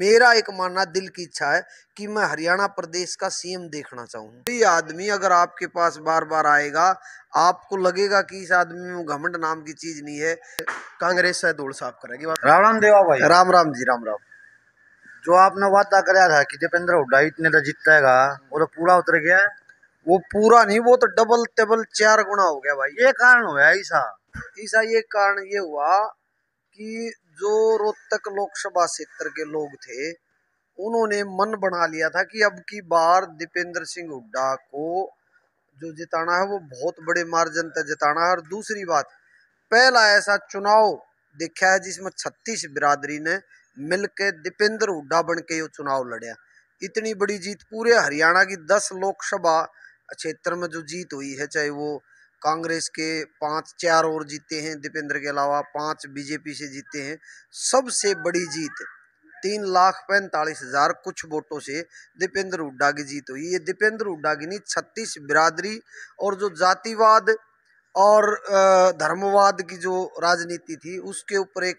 मेरा एक मानना, दिल की इच्छा है कि मैं हरियाणा प्रदेश का सीएम देखना चाहूँ। कोई आदमी अगर आपके पास बार बार आएगा, आपको लगेगा कि इस आदमी में घमंड नाम की चीज नहीं है। कांग्रेस से धूल साफ करेगी। राम राम देवा भाई। राम राम जी, राम राम। जो आपने वादा कराया था कि दीपेंद्र हुड्डा इतने तो जीतेगा, वो तो पूरा उतर गया है। वो पूरा नहीं, वो तो डबल टेबल 4 गुना हो गया भाई। ये कारण हुआ ऐसा? ये कारण ये हुआ कि जो रोहतक लोकसभा क्षेत्र के लोग थे, उन्होंने मन बना लिया था कि अब की बार दीपेंद्र सिंह हुड्डा को जो जिताना है वो बहुत बड़े मार्जिन तक जिताना है। और दूसरी बात, पहला ऐसा चुनाव देखा है जिसमें 36 बिरादरी ने मिलकर दीपेंद्र हुड्डा बन के ये चुनाव लड़ा। इतनी बड़ी जीत पूरे हरियाणा की 10 लोकसभा क्षेत्र में जो जीत हुई है, चाहे वो कांग्रेस के 4 और जीते हैं दीपेंद्र के अलावा, 5 बीजेपी से जीते हैं, सबसे बड़ी जीत 3,45,000 कुछ वोटों से दीपेंद्र हुड्डा की जीत हुई। ये दीपेंद्र हुड्डा की नहीं, 36 बिरादरी और जो जातिवाद और धर्मवाद की जो राजनीति थी उसके ऊपर एक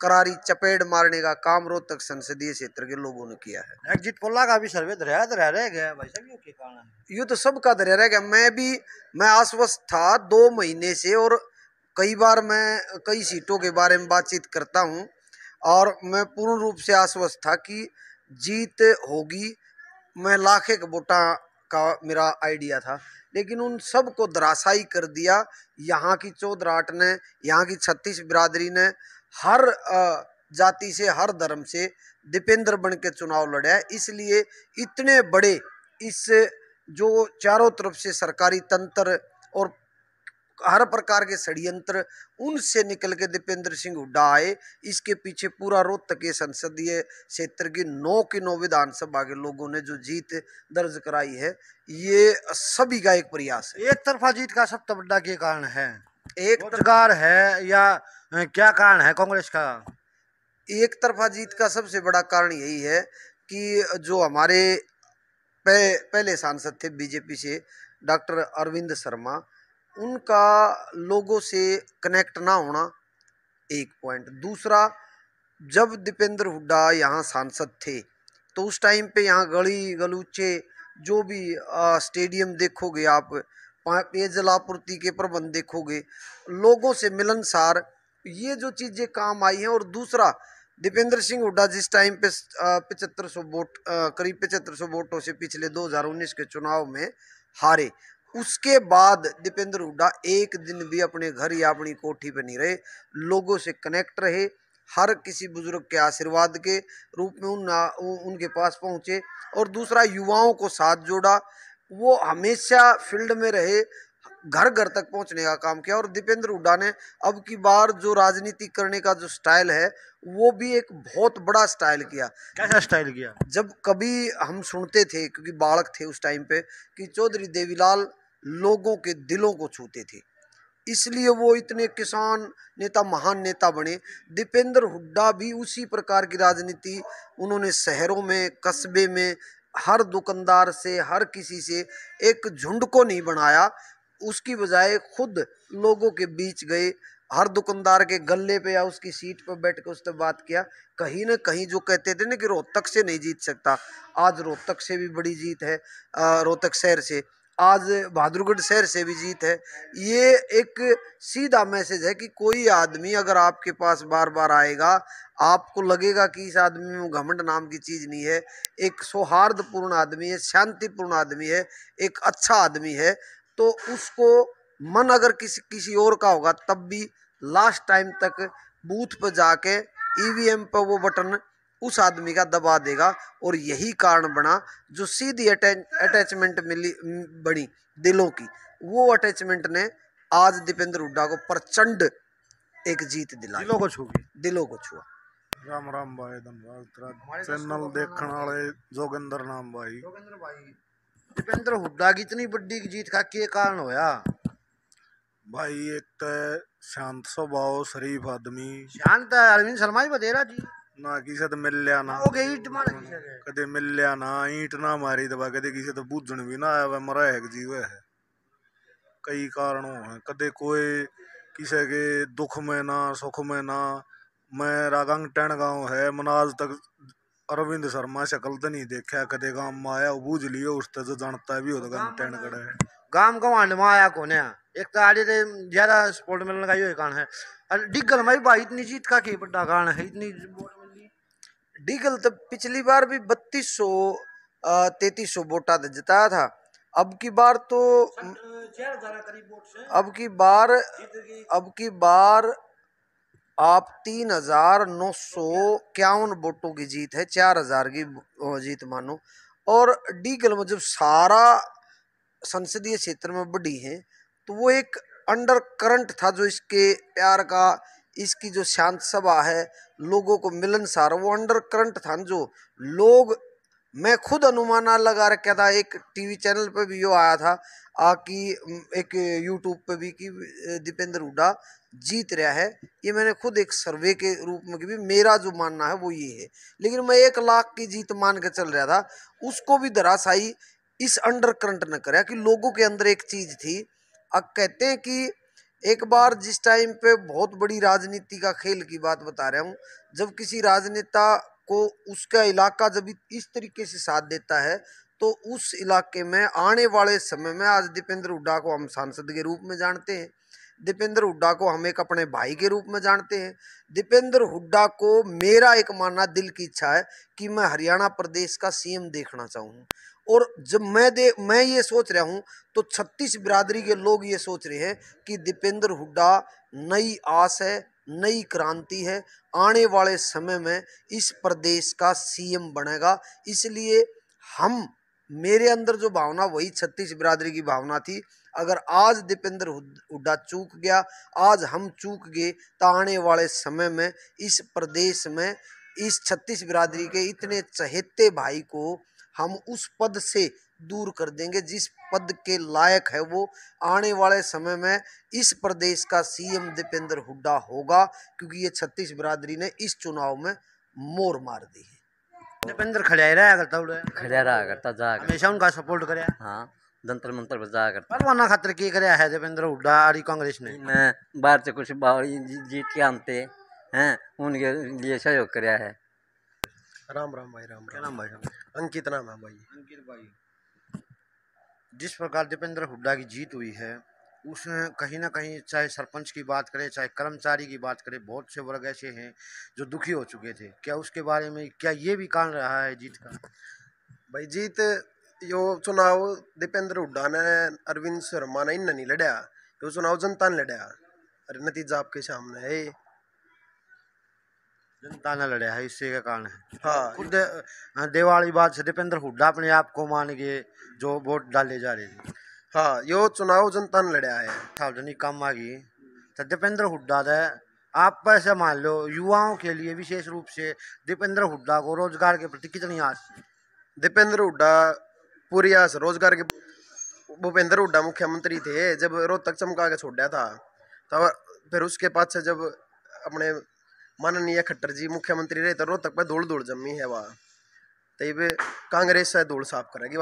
करारी चपेट मारने का काम रोहतक संसदीय क्षेत्र के लोगों ने किया है। एग्जिट पोल का भी सर्वे धरा रह गया भाई साहब, ये कारण है। ये तो सबका धैर्य रह गया। मैं आश्वस्त था 2 महीने से, और कई बार मैं कई सीटों के बारे में बातचीत करता हूं, और मैं पूर्ण रूप से आश्वस्त था कि जीत होगी। मैं लाख एक वोटा का मेरा आइडिया था, लेकिन उन सब को धराशायी कर दिया यहाँ की चौधराट ने, यहाँ की 36 बिरादरी ने। हर जाति से, हर धर्म से दीपेंद्र बन के चुनाव लड़ा है। इसलिए इतने बड़े इस जो चारों तरफ से सरकारी तंत्र और हर प्रकार के षड्यंत्र, उनसे निकल के दीपेंद्र सिंह हुड्डा आए। इसके पीछे पूरा रोहतक के संसदीय क्षेत्र की 9 की 9 विधानसभा के लोगों ने जो जीत दर्ज कराई है, ये सभी का एक प्रयास है। एक तरफा जीत का सबसे बड़ा क्या कारण है? एक रोजगार है या क्या कारण है कांग्रेस का? एक तरफा जीत का सबसे बड़ा कारण यही है कि जो हमारे पहले सांसद थे बीजेपी से, डॉक्टर अरविंद शर्मा, उनका लोगों से कनेक्ट ना होना एक पॉइंट। दूसरा, जब दीपेंद्र हुड्डा यहाँ सांसद थे तो उस टाइम पे यहाँ गली गलूचे जो भी स्टेडियम देखोगे आप, पेयजल आपूर्ति के प्रबंध देखोगे, लोगों से मिलनसार, ये जो चीजें काम आई हैं। और दूसरा, दीपेंद्र सिंह हुड्डा जिस टाइम पे 7500 वोट, करीब 7500 वोटों से पिछले 2019 के चुनाव में हारे, उसके बाद दीपेंद्र हुड्डा एक दिन भी अपने घर या अपनी कोठी पे नहीं रहे, लोगों से कनेक्ट रहे, हर किसी बुजुर्ग के आशीर्वाद के रूप में उनके पास पहुंचे। और दूसरा, युवाओं को साथ जोड़ा, वो हमेशा फील्ड में रहे, घर घर तक पहुंचने का काम किया। और दीपेंद्र हुड्डा ने अब की बार जो राजनीति करने का जो स्टाइल है, वो भी एक बहुत बड़ा स्टाइल किया। कैसा स्टाइल किया? जब कभी हम सुनते थे, क्योंकि बालक थे उस टाइम पे, कि चौधरी देवीलाल लोगों के दिलों को छूते थे, इसलिए वो इतने किसान नेता, महान नेता बने। दीपेंद्र हुड्डा भी उसी प्रकार की राजनीति उन्होंने शहरों में, कस्बे में, हर दुकानदार से, हर किसी से एक झुंड को नहीं बनाया, उसकी बजाय खुद लोगों के बीच गए, हर दुकानदार के गले पे या उसकी सीट पर बैठ कर उससे बात किया। कहीं ना कहीं जो कहते थे ना कि रोहतक से नहीं जीत सकता, आज रोहतक से भी बड़ी जीत है, रोहतक शहर से, आज बहादुरगढ़ शहर से भी जीत है। ये एक सीधा मैसेज है कि कोई आदमी अगर आपके पास बार बार आएगा, आपको लगेगा कि इस आदमी में घमंड नाम की चीज नहीं है, एक सौहार्दपूर्ण आदमी है, शांतिपूर्ण आदमी है, एक अच्छा आदमी है, तो उसको मन अगर किसी और का होगा तब भी लास्ट टाइम तक बूथ पर जाके ईवीएम पर वो बटन उस आदमी का दबा देगा। और यही कारण बना, जो सीधी अटैचमेंट मिली बनी दिलों की, वो अटैचमेंट ने आज दीपेंद्र हुड्डा को प्रचंड एक जीत दिलाई, दिलों को छुआ। राम राम भाई, धन्यवाद चैनल देखने वाले जोगिंदर नाम भाई। दीपेंद्र हुड्डा की इतनी बड़ी जीत का क्या कारण होया भाई? एक तो शांत स्वभाव, शरीफ आदमी। शांत अरविंद शर्मा ही बतेरा जी ना किसी तो मिल लिया ना कदे मिल लिया ना ईंट ना मारी दबा, कदे किसी तो बूझण भी ना आया, मरा है जीव है। कई कारणों है, कदे कोई किसी के दुख में ना, सुख में ना। मेरा गंग टन गाँव है, मन आज तक अरविंद शर्मा शक्ल तो नहीं देखा कदे गांव में आया बूझ लियो उससे जो जानता भी होता टेन कड़ा है गांव गवांड में आया कौन है एक तो आगे से ज्यादा स्पोर्ट में लगाई हुई कारण है और डिगल में भाई इतनी जीत का की बड़ा कारण है इतनी डीगल तो पिछली बार भी 3200 वोटा जिताया था। अब की बार तो अब की बार आप 3951 वोटों की जीत है, 4000 की जीत मानो। और डीगल में जब सारा संसदीय क्षेत्र में बढ़ी है तो वो एक अंडर करंट था जो इसके प्यार का, इसकी जो शांत सभा है, लोगों को मिलनसार, वो अंडर करंट था जो लोग, मैं खुद अनुमान लगा रखा था। एक टीवी चैनल पे भी यो आया था कि एक यूट्यूब पे भी कि दीपेंद्र हुड्डा जीत रहा है। ये मैंने खुद एक सर्वे के रूप में भी मेरा जो मानना है वो ये है, लेकिन मैं 1 लाख की जीत मान के चल रहा था। उसको भी धराशायी इस अंडर करंट ने कराया कि लोगों के अंदर एक चीज थी। अब कहते हैं कि एक बार जिस टाइम पे बहुत बड़ी राजनीति का खेल की बात बता रहा हूँ, जब किसी राजनेता को उसका इलाका जब इस तरीके से साथ देता है तो उस इलाके में आने वाले समय में, आज दीपेंद्र हुड्डा को हम सांसद के रूप में जानते हैं, दीपेंद्र हुड्डा को हम एक अपने भाई के रूप में जानते हैं। दीपेंद्र हुड्डा को मेरा एक मानना, दिल की इच्छा है कि मैं हरियाणा प्रदेश का सीएम देखना चाहूँ। और जब मैं ये सोच रहा हूँ तो 36 बिरादरी के लोग ये सोच रहे हैं कि दीपेंद्र हुड्डा नई आस है, नई क्रांति है, आने वाले समय में इस प्रदेश का सीएम बनेगा। इसलिए मेरे अंदर जो भावना वही 36 बिरादरी की भावना थी। अगर आज दीपेंद्र हुड्डा चूक गया, आज हम चूक गए, तो आने वाले समय में इस प्रदेश में इस 36 बिरादरी के इतने चहेते भाई को हम उस पद से दूर कर देंगे जिस पद के लायक है वो। आने वाले समय में इस प्रदेश का सीएम दीपेंद्र हुड्डा होगा, क्योंकि ये 36 बिरादरी ने इस चुनाव में मोर मार दी है। दीपेंद्र खड़ा रहा करता जा हमेशा उनका सपोर्ट करे। हाँ, जंतर मंतर पर जा करता परवाना खातर की करे है दीपेंद्र हुड्डा और कांग्रेस ने। मैं बाहर से कुछ जीत के आनते हैं, उनके लिए सहयोग कराया है। राम राम भाई, राम क्या नाम भाई? अंकित नाम है भाई। अंकित भाई, जिस प्रकार दीपेंद्र हुड्डा की जीत हुई है उसमें कहीं ना कहीं, चाहे सरपंच की बात करें चाहे कर्मचारी की बात करें, बहुत से वर्ग ऐसे हैं जो दुखी हो चुके थे। क्या उसके बारे में, क्या ये भी कारण रहा है जीत का? भाई जीत यो चुनाव दीपेंद्र हुड्डा ने, अरविंद शर्मा ने इन नहीं लड़ा, यो चुनाव जनता ने लड़ा। अरे नतीजा आपके सामने है, जनता ने लड़ा है, इससे का कारण है। हाँ खुद दिवाली बाद से दीपेंद्र हुड्डा अपने आप को मान के जो वोट डाले जा रहे थे। हाँ, यो चुनाव जनता ने लड़ा है। सार्वजनिक काम आ गई तो दीपेंद्र हुड्डा ने, आप पैसे मान लो युवाओं के लिए विशेष रूप से दीपेंद्र हुड्डा को रोजगार के प्रति कितनी आस? दीपेंद्र हुड्डा पूरी आस रोजगार के। भूपेंद्र हुड्डा मुख्यमंत्री थे जब रोहतक चमका के छोड़ा था, तब फिर उसके बाद से जब अपने माननीय खट्टर जी मुख्यमंत्री रहे तो रोहतक पे धूल धूल जमी है वहाँ, तब कांग्रेस से धूल साफ करेगी।